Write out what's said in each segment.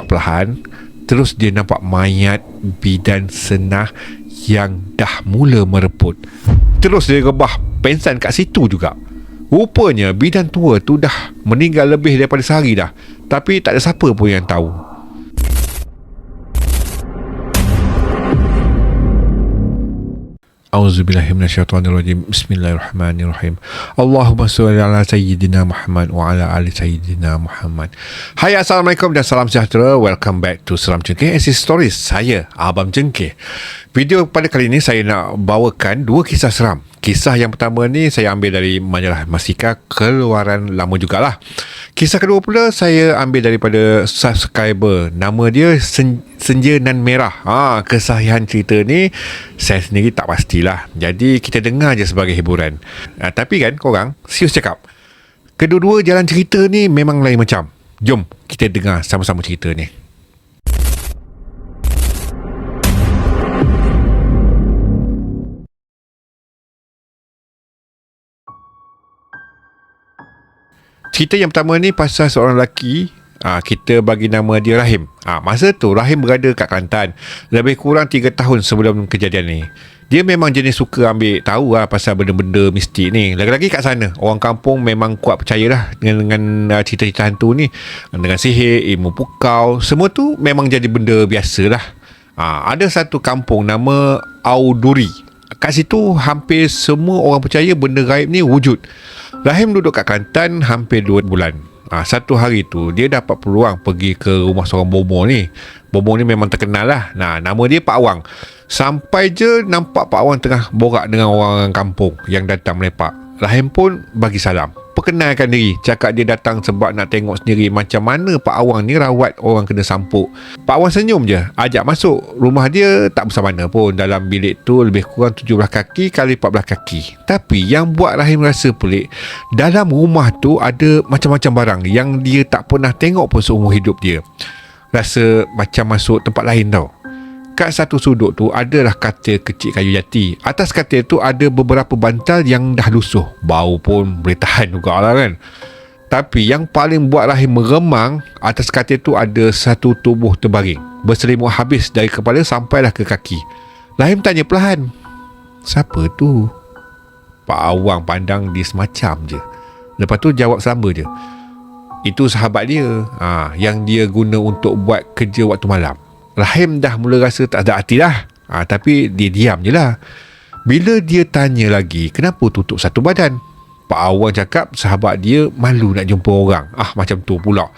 perlahan. Terus dia nampak mayat bidan Senah yang dah mula mereput. Terus dia rebah pensan kat situ juga. Rupanya bidan tua tu dah meninggal lebih daripada sehari dah. Tapi tak ada siapa pun yang tahu. Auzubillahiminasyaitanirrajim. Bismillahirrahmanirrahim. Allahumma sholli ala sayyidina Muhammad wa ala ali sayyidina Muhammad. Hai, Assalamualaikum dan salam sejahtera. Welcome back to Seram Cengkeh SC Stories. Saya Abang Cengkeh. Video pada kali ini saya nak bawakan dua kisah seram. Kisah yang pertama ni saya ambil dari majalah Masika, keluaran lama jugalah. Kisah kedua pula saya ambil daripada subscriber. Nama dia Senja Nan Merah. Kesahihan cerita ni saya sendiri tak pastilah. Jadi kita dengar je sebagai hiburan. Tapi kan korang, serius cakap, kedua-dua jalan cerita ni memang lain macam. Jom kita dengar sama-sama cerita ni. Cerita yang pertama ni pasal seorang lelaki, kita bagi nama dia Rahim. Masa tu Rahim berada kat Kelantan, lebih kurang 3 tahun sebelum kejadian ni. Dia memang jenis suka ambil tahu pasal benda-benda mistik ni. Lagi-lagi kat sana, orang kampung memang kuat percaya lah dengan cerita-cerita hantu ni. Dengan sihir, ilmu pukau, semua tu memang jadi benda biasa lah. Ada satu kampung nama Auduri. Kat situ hampir semua orang percaya benda gaib ni wujud. Rahim duduk kat Kelantan hampir 2 bulan. Satu hari tu dia dapat peluang pergi ke rumah seorang bomo ni. Bomo ni memang terkenal lah. Nama dia Pak Awang. Sampai je nampak Pak Awang tengah borak dengan orang kampung yang datang melepak. Rahim pun bagi salam, perkenalkan diri, cakap dia datang sebab nak tengok sendiri macam mana Pak Awang ni rawat orang kena sampuk. Pak Awang senyum je, ajak masuk. Rumah dia tak besar mana pun. Dalam bilik tu lebih kurang 17 kaki kali 14 kaki. Tapi yang buat Rahim rasa pelik, dalam rumah tu ada macam-macam barang yang dia tak pernah tengok pun seumur hidup dia. Rasa macam masuk tempat lain tau. Kat satu sudut tu adalah katil kecil kayu jati. Atas katil tu ada beberapa bantal yang dah lusuh. Bau pun boleh tahan juga lah kan. Tapi yang paling buat Rahim meremang, atas katil tu ada satu tubuh terbaring, berselimut habis dari kepala sampailah ke kaki. Rahim tanya perlahan, siapa tu? Pak Awang pandang dia semacam je. Lepas tu jawab selamba je, itu sahabat dia, yang dia guna untuk buat kerja waktu malam. Rahim dah mula rasa tak ada hati lah. Tapi dia diam je lah. Bila dia tanya lagi, kenapa tutup satu badan? Pak Awang cakap sahabat dia malu nak jumpa orang. Macam tu pula.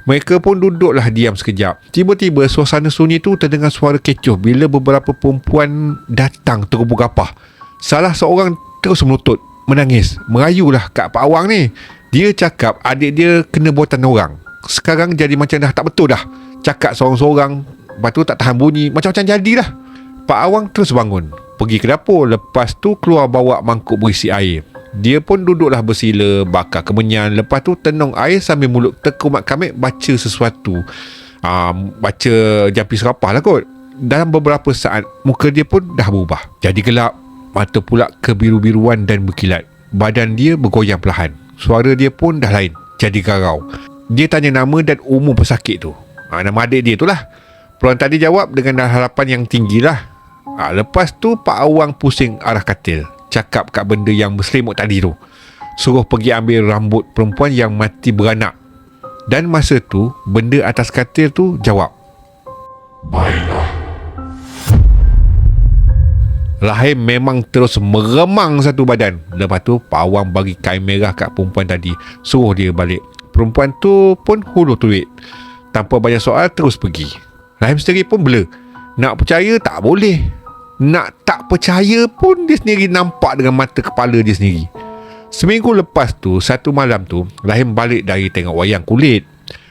Mereka pun duduklah diam sekejap. Tiba-tiba suasana sunyi tu terdengar suara kecoh bila beberapa perempuan datang terhubung gapah. Salah seorang terus melutut, menangis, merayulah kat Pak Awang ni. Dia cakap adik dia kena buatan orang. Sekarang jadi macam dah tak betul dah. Cakap seorang-seorang, lepas tu tak tahan bunyi, macam-macam jadilah. Pak Awang terus bangun, pergi ke dapur. Lepas tu keluar bawa mangkuk berisi air. Dia pun duduklah bersila, bakar kemenyan. Lepas tu tenung air sambil mulut tekumat kamik baca sesuatu. Baca jampi serapah lah kot. Dalam beberapa saat muka dia pun dah berubah, jadi gelap. Mata pula kebiru-biruan dan berkilat. Badan dia bergoyang perlahan. Suara dia pun dah lain, jadi garau. Dia tanya nama dan umur pesakit tu. Nama adik dia tu lah. Peluang tadi jawab dengan harapan yang tinggi lah. Lepas tu Pak Awang pusing arah katil, cakap kat benda yang berselimut tadi tu, suruh pergi ambil rambut perempuan yang mati beranak. Dan masa tu benda atas katil tu jawab, baiklah. Rahim memang terus meremang satu badan. Lepas tu Pak Awang bagi kain merah kat perempuan tadi, suruh dia balik. Perempuan tu pun hulur tuit, tanpa banyak soal terus pergi. Rahim sendiri pun blur. Nak percaya tak boleh, nak tak percaya pun dia sendiri nampak dengan mata kepala dia sendiri. Seminggu lepas tu, satu malam tu, Rahim balik dari tengok wayang kulit.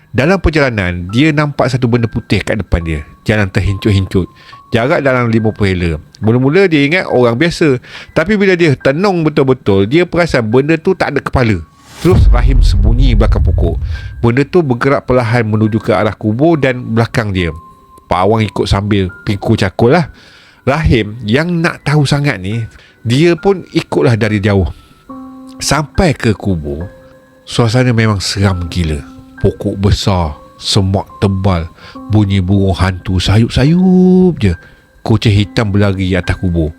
Dalam perjalanan, dia nampak satu benda putih kat depan dia. Jalan terhincut-hincut, jarak dalam 50 hela. Mula-mula dia ingat orang biasa, tapi bila dia tenung betul-betul, dia perasan benda tu tak ada kepala. Terus Rahim sembunyi belakang pokok. Benda tu bergerak perlahan menuju ke arah kubur dan belakang dia. Pak Awang ikut sambil pikul cakul lah. Rahim yang nak tahu sangat ni, dia pun ikutlah dari jauh. Sampai ke kubur, suasana memang seram gila. Pokok besar, Semak tebal, bunyi burung hantu sayup-sayup je. Kucing hitam berlari atas kubur.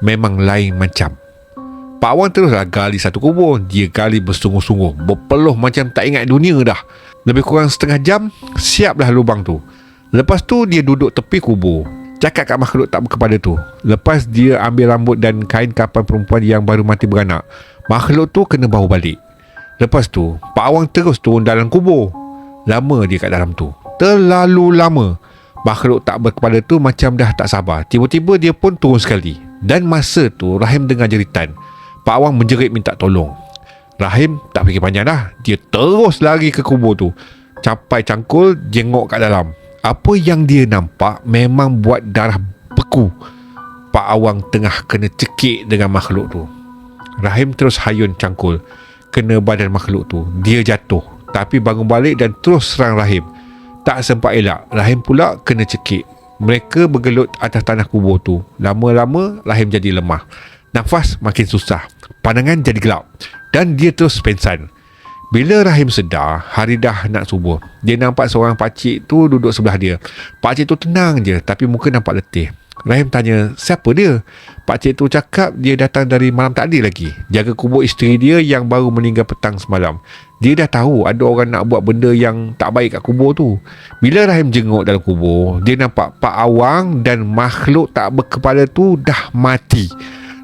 Memang lain macam. Pak Wan teruslah gali satu kubur. Dia gali bersungguh-sungguh, berpeluh macam tak ingat dunia dah. Lebih kurang setengah jam, siaplah lubang tu. Lepas tu dia duduk tepi kubur, cakap kat makhluk tak berkepala tu. Lepas dia ambil rambut dan kain kapan perempuan yang baru mati beranak, makhluk tu kena bawa balik. Lepas tu Pak Awang terus turun dalam kubur. Lama dia kat dalam tu, terlalu lama. Makhluk tak berkepala tu macam dah tak sabar. Tiba-tiba dia pun turun sekali. Dan masa tu Rahim dengar jeritan. Pak Awang menjerit minta tolong. Rahim tak fikir panjang dah. Dia terus lari ke kubur tu. Capai cangkul, jengok kat dalam. Apa yang dia nampak memang buat darah beku. Pak Awang tengah kena cekik dengan makhluk tu. Rahim terus hayun cangkul kena badan makhluk tu. Dia jatuh, tapi bangun balik dan terus serang Rahim. Tak sempat elak, Rahim pula kena cekik. Mereka bergelut atas tanah kubur tu. Lama-lama Rahim jadi lemah. Nafas makin susah. Pandangan jadi gelap. Dan dia terus pengsan. Bila Rahim sedar, hari dah nak subuh. Dia nampak seorang pakcik tu duduk sebelah dia. Pakcik tu tenang je, tapi muka nampak letih. Rahim tanya, siapa dia? Pakcik tu cakap dia datang dari malam tadi lagi. Jaga kubur isteri dia yang baru meninggal petang semalam. Dia dah tahu ada orang nak buat benda yang tak baik kat kubur tu. Bila Rahim jenguk dalam kubur, dia nampak Pak Awang dan makhluk tak berkepala tu dah mati.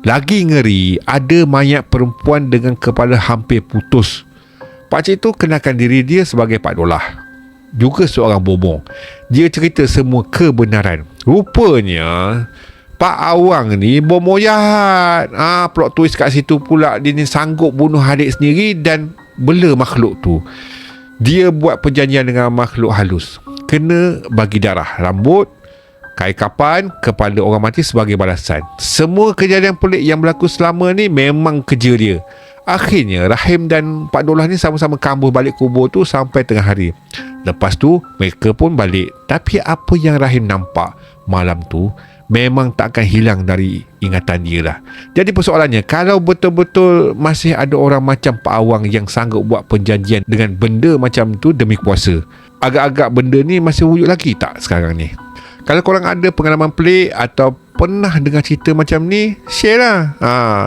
Lagi ngeri, ada mayat perempuan dengan kepala hampir putus. Pakcik tu kenalkan diri dia sebagai Pak Dolah, juga seorang bomoh. Dia cerita semua kebenaran. Rupanya Pak Awang ni bomoh jahat. Plot twist kat situ pula, dia ni sanggup bunuh adik sendiri dan bela makhluk tu. Dia buat perjanjian dengan makhluk halus, kena bagi darah, rambut, kain kapan, kepala orang mati sebagai balasan. Semua kejadian pelik yang berlaku selama ni memang kerja dia. Akhirnya Rahim dan Pak Dolah ni sama-sama kambuh balik kubur tu sampai tengah hari. Lepas tu mereka pun balik. Tapi apa yang Rahim nampak malam tu memang tak akan hilang dari ingatan dia lah. Jadi persoalannya, kalau betul-betul masih ada orang macam Pak Awang yang sanggup buat perjanjian dengan benda macam tu demi kuasa, agak-agak benda ni masih wujud lagi tak sekarang ni? Kalau korang ada pengalaman pelik atau pernah dengar cerita macam ni, share lah.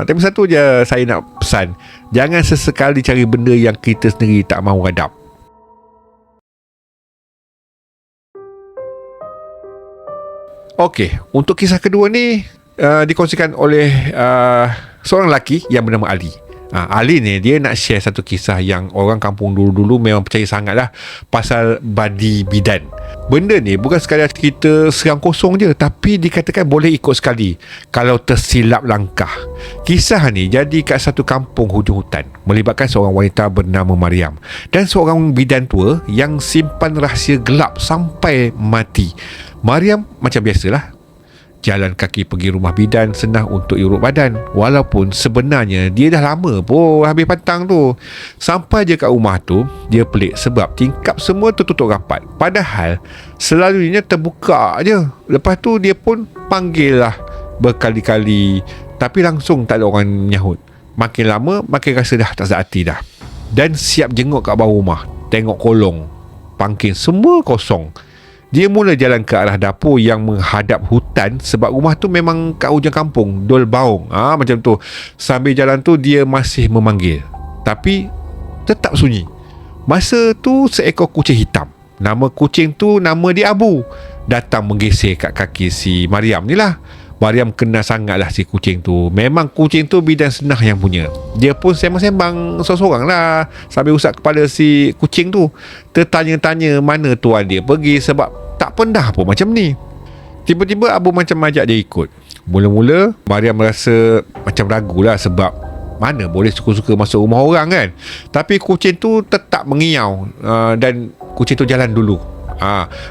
Tapi satu je saya nak pesan, jangan sesekali cari benda yang kita sendiri tak mahu hadap. Okey, untuk kisah kedua ni dikongsikan oleh seorang lelaki yang bernama Ali. Ali ni dia nak share satu kisah yang orang kampung dulu-dulu memang percaya sangat lah, pasal badi bidan. Benda ni bukan sekadar kita serang kosong je, tapi dikatakan boleh ikut sekali kalau tersilap langkah. Kisah ni jadi kat satu kampung hujung hutan, melibatkan seorang wanita bernama Mariam dan seorang bidan tua yang simpan rahsia gelap sampai mati. Mariam macam biasalah, jalan kaki pergi rumah bidan senang untuk urut badan. Walaupun sebenarnya dia dah lama pun habis pantang tu. Sampai je kat rumah tu, dia pelik sebab tingkap semua tertutup rapat. Padahal selalunya terbuka je. Lepas tu dia pun panggil lah berkali-kali, tapi langsung tak ada orang menyahut. Makin lama makin rasa dah tak sedar hati dah. Dan siap jenguk kat bawah rumah, tengok kolong, pangkin semua kosong. Dia mula jalan ke arah dapur yang menghadap hutan sebab rumah tu memang kat hujung kampung, Dol Baung. Macam tu. Sambil jalan tu dia masih memanggil, tapi tetap sunyi. Masa tu seekor kucing hitam, nama kucing tu nama dia Abu, datang menggeser kat kaki si Mariam ni lah. Mariam kenal sangatlah si kucing tu. Memang kucing tu bidan Senah yang punya. Dia pun sembang-sembang sorang-sorang lah sambil usap kepala si kucing tu. Tertanya-tanya mana tuan dia pergi sebab tak pendah pun macam ni. Tiba-tiba Abu macam ajak dia ikut. Mula-mula Mariam merasa macam ragu lah sebab mana boleh suka-suka masuk rumah orang kan. Tapi kucing tu tetap mengiau dan kucing tu jalan dulu.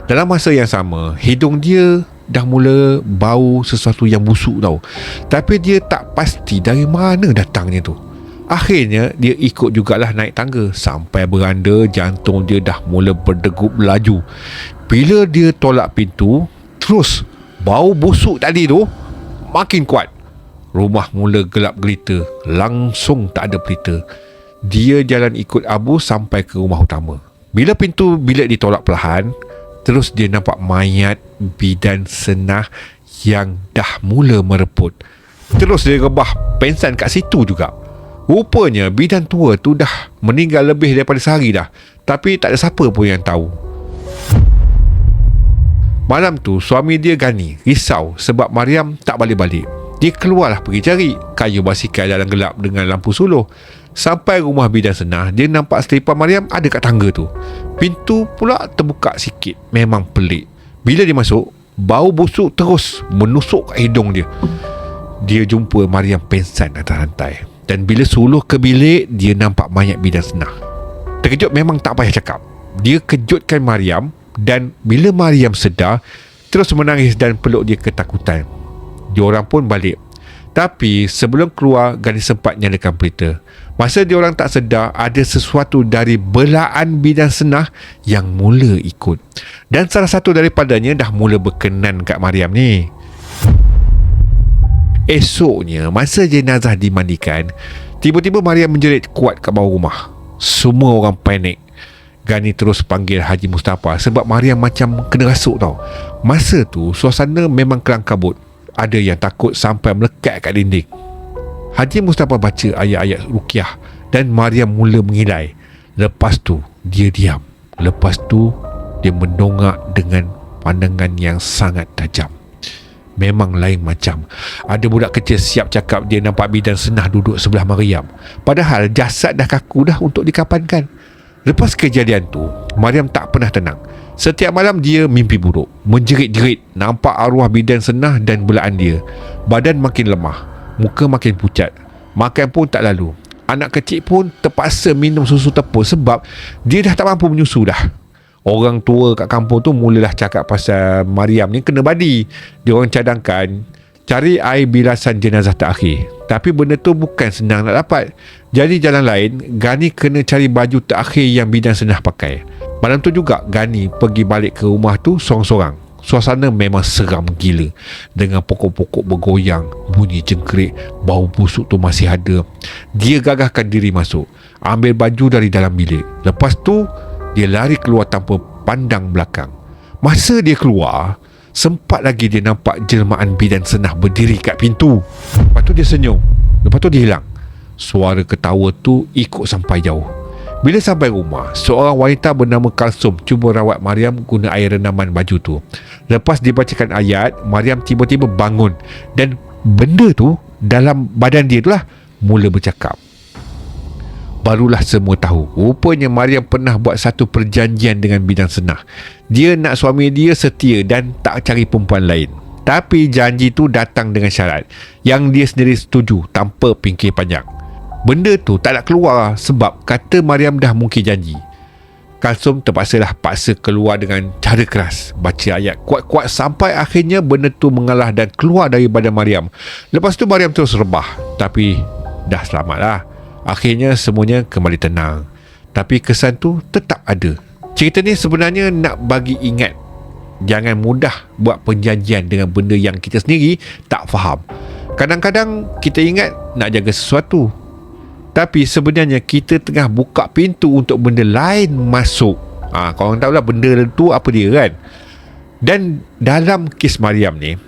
Dalam masa yang sama, hidung dia dah mula bau sesuatu yang busuk tau. Tapi dia tak pasti dari mana datangnya tu. Akhirnya dia ikut jugalah naik tangga. Sampai beranda, jantung dia dah mula berdegup laju. Bila dia tolak pintu, terus bau busuk tadi tu makin kuat. Rumah mula gelap gelita, langsung tak ada pelita. Dia jalan ikut Abu sampai ke rumah utama. Bila pintu bilik ditolak perlahan, terus dia nampak mayat bidan senah yang dah mula mereput. Terus dia rebah pensan kat situ juga. Rupanya bidan tua tu dah meninggal lebih daripada sehari dah, tapi tak ada siapa pun yang tahu. Malam tu suami dia Gani risau sebab Mariam tak balik-balik. Dia keluarlah pergi cari kayu basikal dalam gelap dengan lampu suluh. Sampai rumah bidan senah, dia nampak selipar Mariam ada kat tangga tu. Pintu pula terbuka sikit. Memang pelik. Bila dia masuk, bau busuk terus menusuk kat hidung dia. Dia jumpa Mariam pengsan atas rantai. Dan bila suluh ke bilik, dia nampak mayat bidan senah. Terkejut memang tak payah cakap. Dia kejutkan Mariam, dan bila Mariam sedar, terus menangis dan peluk dia ketakutan. Diorang pun balik. Tapi sebelum keluar, Gani sempat nyalakan pelita. Masa diorang tak sedar, ada sesuatu dari belaan bidan senah yang mula ikut. Dan salah satu daripadanya dah mula berkenan kat Mariam ni. Esoknya, masa jenazah dimandikan, tiba-tiba Mariam menjerit kuat kat bawah rumah. Semua orang panik. Gani terus panggil Haji Mustafa sebab Mariam macam kena rasuk tau. Masa tu, suasana memang kelang kabut. Ada yang takut sampai melekat kat dinding. Haji Mustafa baca ayat-ayat ruqyah dan Mariam mula mengilai. Lepas tu, dia diam. Lepas tu, dia mendongak dengan pandangan yang sangat tajam. Memang lain macam. Ada budak kecil siap cakap dia nampak bidan senah duduk sebelah Mariam. Padahal jasad dah kaku dah untuk dikapankan. Lepas kejadian tu, Mariam tak pernah tenang. Setiap malam dia mimpi buruk, menjerit-jerit, nampak arwah bidan senah dan belaan dia. Badan makin lemah, muka makin pucat, makan pun tak lalu. Anak kecil pun terpaksa minum susu tepung sebab dia dah tak mampu menyusu dah. Orang tua kat kampung tu mulalah cakap pasal Mariam ni kena badi. Dia orang cadangkan cari air bilasan jenazah terakhir. Tapi benda tu bukan senang nak dapat. Jadi jalan lain, Gani kena cari baju terakhir yang bidan senah pakai. Malam tu juga Gani pergi balik ke rumah tu sorang-sorang. Suasana memang seram gila. Dengan pokok-pokok bergoyang, bunyi jengkerik, bau busuk tu masih ada. Dia gagahkan diri masuk, ambil baju dari dalam bilik. Lepas tu, dia lari keluar tanpa pandang belakang. Masa dia keluar, sempat lagi dia nampak jelmaan bidan senah berdiri kat pintu. Lepas tu dia senyum. Lepas tu dia hilang. Suara ketawa tu ikut sampai jauh. Bila sampai rumah, seorang wanita bernama Kalsum cuba rawat Mariam guna air renaman baju tu. Lepas dibacakan ayat, Mariam tiba-tiba bangun dan benda tu dalam badan dia tu lah mula bercakap. Barulah semua tahu, rupanya Mariam pernah buat satu perjanjian dengan bidan senah. Dia nak suami dia setia dan tak cari perempuan lain. Tapi janji tu datang dengan syarat yang dia sendiri setuju tanpa fikir panjang. Benda tu tak nak keluar sebab kata Mariam dah mungkir janji. Kalsum terpaksalah keluar dengan cara keras, baca ayat kuat-kuat sampai akhirnya benda tu mengalah dan keluar dari badan Mariam. Lepas tu Mariam terus rebah, tapi dah selamatlah. Akhirnya semuanya kembali tenang. Tapi kesan tu tetap ada. Cerita ni sebenarnya nak bagi ingat, jangan mudah buat perjanjian dengan benda yang kita sendiri tak faham. Kadang-kadang kita ingat nak jaga sesuatu, tapi sebenarnya kita tengah buka pintu untuk benda lain masuk. Korang tahulah benda tu apa dia kan. Dan dalam kes Mariam ni,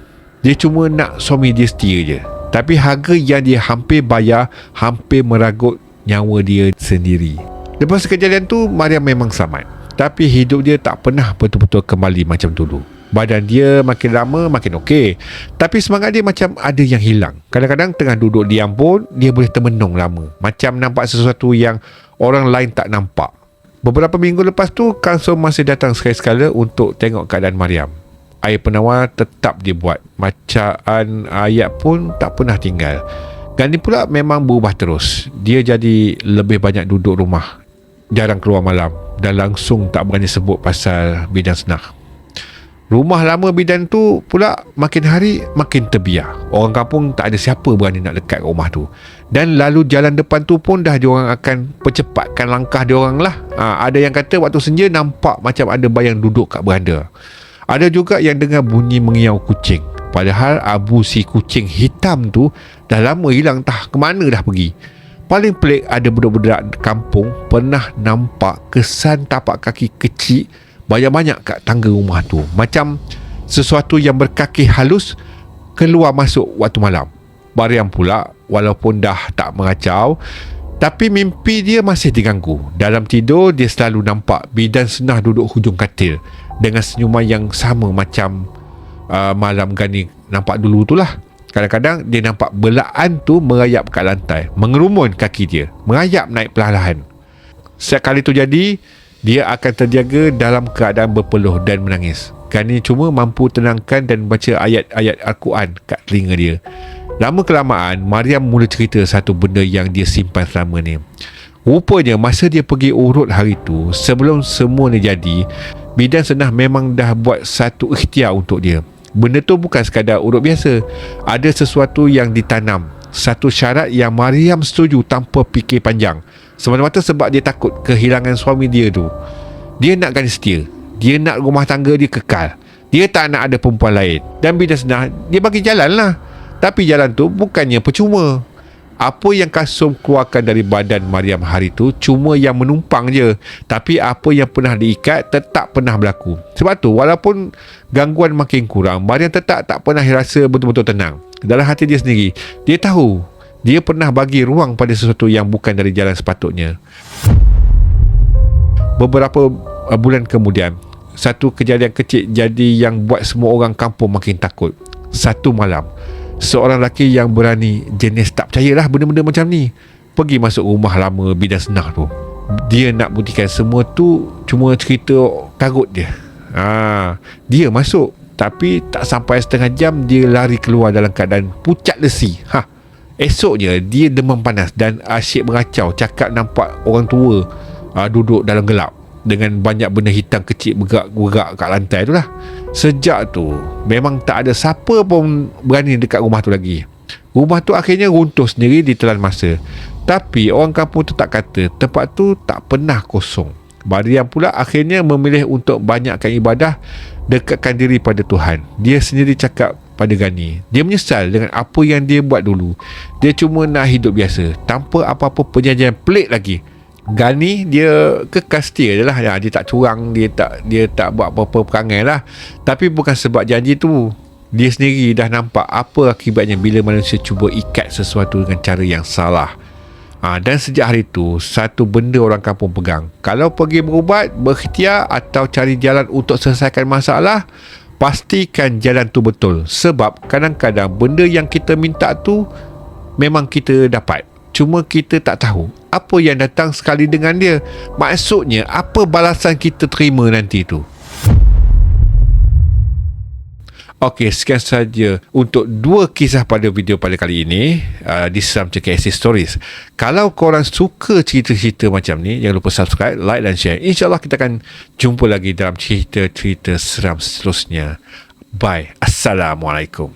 dia cuma nak suami dia setia je. Tapi harga yang dia hampir bayar hampir meragut nyawa dia sendiri. Lepas kejadian tu, Mariam memang selamat. Tapi hidup dia tak pernah betul-betul kembali macam dulu. Badan dia makin lama makin okey, tapi semangat dia macam ada yang hilang. Kadang-kadang tengah duduk diam pun dia boleh termenung lama, macam nampak sesuatu yang orang lain tak nampak. Beberapa minggu lepas tu, Kalsum masih datang sekali-sekala untuk tengok keadaan Mariam. Air penawar tetap dia buat, bacaan ayat pun tak pernah tinggal. Gani pula memang berubah terus. Dia jadi lebih banyak duduk rumah, jarang keluar malam, dan langsung tak berani sebut pasal bidan senah. Rumah lama bidan tu pula makin hari makin terbiar. Orang kampung tak ada siapa berani nak dekat rumah tu. Dan lalu jalan depan tu pun dah diorang akan percepatkan langkah diorang lah. Ada yang kata waktu senja nampak macam ada bayang duduk kat beranda. Ada juga yang dengar bunyi mengiau kucing. Padahal abu si kucing hitam tu dah lama hilang, entah ke mana dah pergi. Paling pelik, ada budak-budak kampung pernah nampak kesan tapak kaki kecil banyak-banyak kat tangga rumah tu. Macam sesuatu yang berkaki halus keluar masuk waktu malam. Mariam pula, walaupun dah tak mengacau, tapi mimpi dia masih diganggu. Dalam tidur, dia selalu nampak bidan Senah duduk hujung katil dengan senyuman yang sama macam malam Gani nampak dulu tu lah. Kadang-kadang dia nampak belaan tu merayap kat lantai, mengerumun kaki dia, merayap naik perlahan-lahan. Setiap kali tu jadi, dia akan terjaga dalam keadaan berpeluh dan menangis. Gani cuma mampu tenangkan dan baca ayat-ayat Al-Quran kat telinga dia. Lama kelamaan, Mariam mula cerita satu benda yang dia simpan selama ni. Rupanya masa dia pergi urut hari tu, sebelum semua ni jadi, bidan Senah memang dah buat satu ikhtiar untuk dia. Benda tu bukan sekadar urut biasa. Ada sesuatu yang ditanam, satu syarat yang Mariam setuju tanpa fikir panjang, semata-mata sebab dia takut kehilangan suami dia tu. Dia nak Gani setia, dia nak rumah tangga dia kekal, dia tak nak ada perempuan lain. Dan bidan Senah, dia bagi jalan lah. Tapi jalan tu bukannya percuma. Apa yang Kasum keluarkan dari badan Mariam hari tu cuma yang menumpang je. Tapi apa yang pernah diikat tetap pernah berlaku. Sebab tu walaupun gangguan makin kurang, Mariam tetap tak pernah rasa betul-betul tenang. Dalam hati dia sendiri, dia tahu dia pernah bagi ruang pada sesuatu yang bukan dari jalan sepatutnya. Beberapa bulan kemudian, satu kejadian kecil jadi yang buat semua orang kampung makin takut. Satu malam, seorang lelaki yang berani, jenis tak percayalah benda-benda macam ni, pergi masuk rumah lama bidan Senah tu. Dia nak buktikan semua tu cuma cerita karut dia. Dia masuk, tapi tak sampai setengah jam dia lari keluar dalam keadaan pucat lesi. Esoknya dia demam panas dan asyik beracau, cakap nampak orang tua duduk dalam gelap dengan banyak benda hitam kecil bergerak kat lantai tu lah. Sejak tu memang tak ada siapa pun berani dekat rumah tu lagi. Rumah tu akhirnya runtuh sendiri ditelan masa. Tapi orang kampung tu tak kata tempat tu tak pernah kosong. Mariam pula akhirnya memilih untuk banyakkan ibadah, dekatkan diri pada Tuhan. Dia sendiri cakap pada Gani, dia menyesal dengan apa yang dia buat dulu. Dia cuma nak hidup biasa, tanpa apa-apa perjanjian pelik lagi. Gani dia kekal setia je lah. Dia tak curang, dia tak buat apa-apa perangai lah. Tapi bukan sebab janji tu. Dia sendiri dah nampak apa akibatnya bila manusia cuba ikat sesuatu dengan cara yang salah. Dan sejak hari tu, satu benda orang kampung pegang: kalau pergi berubat, berikhtiar atau cari jalan untuk selesaikan masalah, pastikan jalan tu betul. Sebab kadang-kadang benda yang kita minta tu memang kita dapat, cuma kita tak tahu apa yang datang sekali dengan dia. Maksudnya, apa balasan kita terima nanti tu. Okey, sekian saja untuk 2 kisah pada video pada kali ini di Seram KSC Stories. Kalau korang suka cerita-cerita macam ni, jangan lupa subscribe, like dan share. InsyaAllah kita akan jumpa lagi dalam cerita-cerita seram seterusnya. Bye. Assalamualaikum.